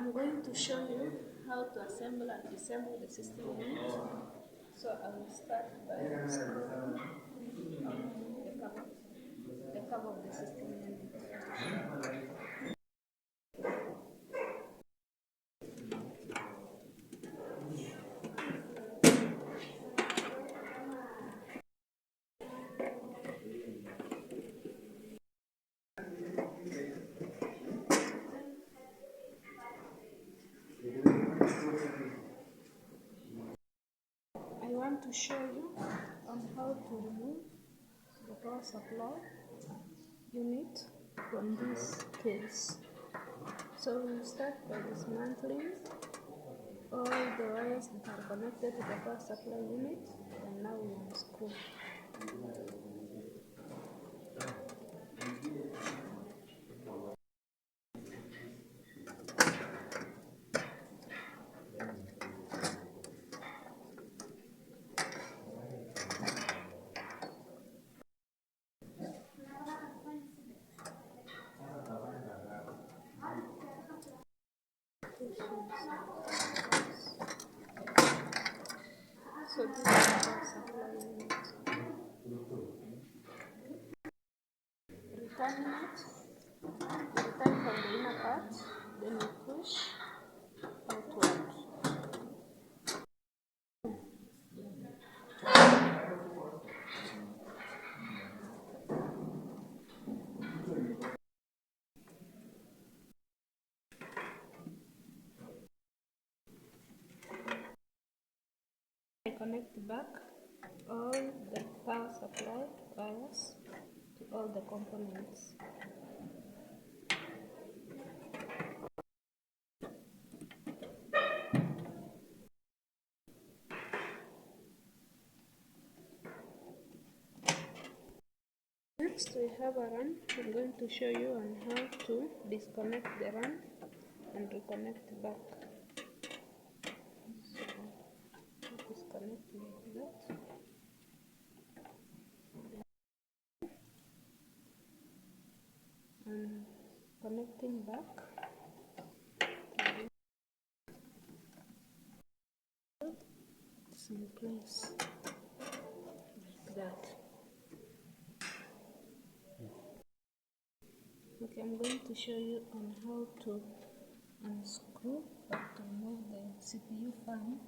I'm going to show you how to assemble and disassemble the system unit. So I will start by screwing the cover of the system unit. I want to show you on how to remove the power supply unit from this case. So we'll start by dismantling all the wires that are connected to the power supply unit, and now we unscrew. So this is the power supply unit. Returning it, you return from the inner part, then you push outward. I connect back all the power supply wires to all the components. Next we have a run. I'm going to show you on how to disconnect the run and reconnect back. So disconnect like that. And connecting back. It's in place like that. Okay, I'm going to show you on how to unscrew or to remove the CPU fan.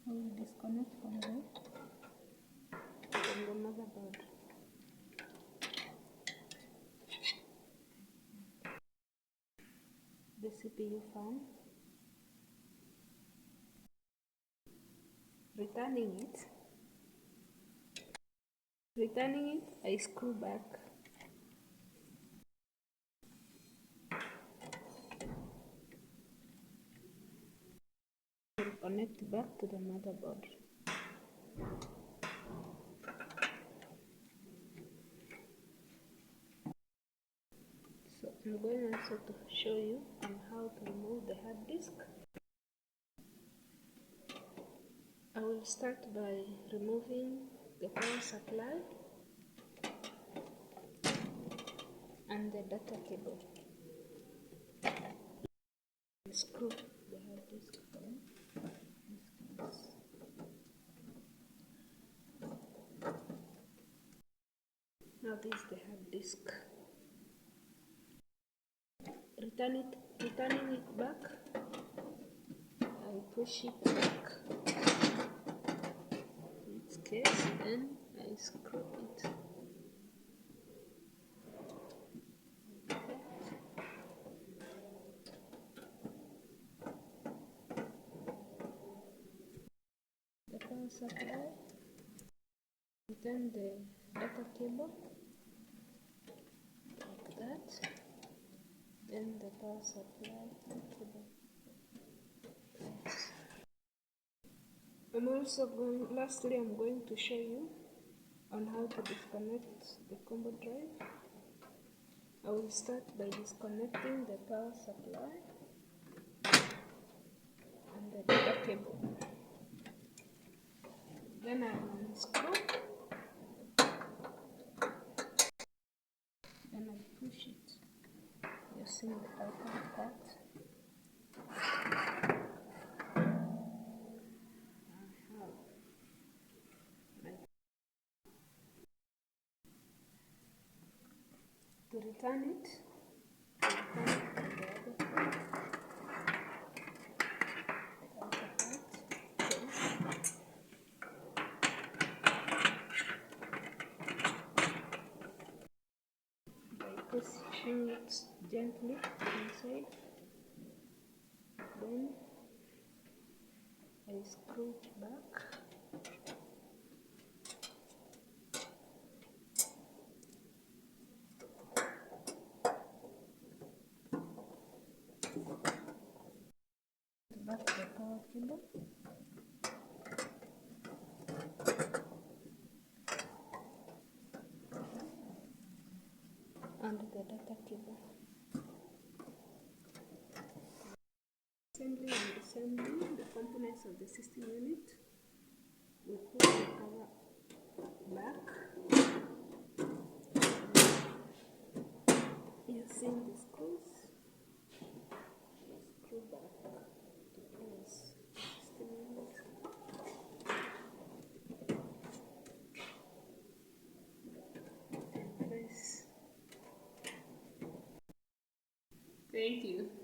I will disconnect from the motherboard. The CPU fan. Returning it, I screw back. And connect back to the motherboard. So I'm going also to show you on how to remove the hard disk. I will start by removing the power supply and the data cable. Screw the hard disk from this case. Now this is the hard disk. Returning it back, I push it back to its case and I screw it. The power supply, return the data cable like that, then the power supply cable. Lastly, I'm going to show you on how to disconnect the combo drive. I will start by disconnecting the power supply and the data cable. Then I unscrew, then I push it using the bottom part. To return it, to the other part. Pushing it gently inside, then I screw it back. Back the power cable. And the data cable. Assembly and assembling the components of the system unit. We put the cover back using the screws. Screw back to place system unit. And place. Thank you.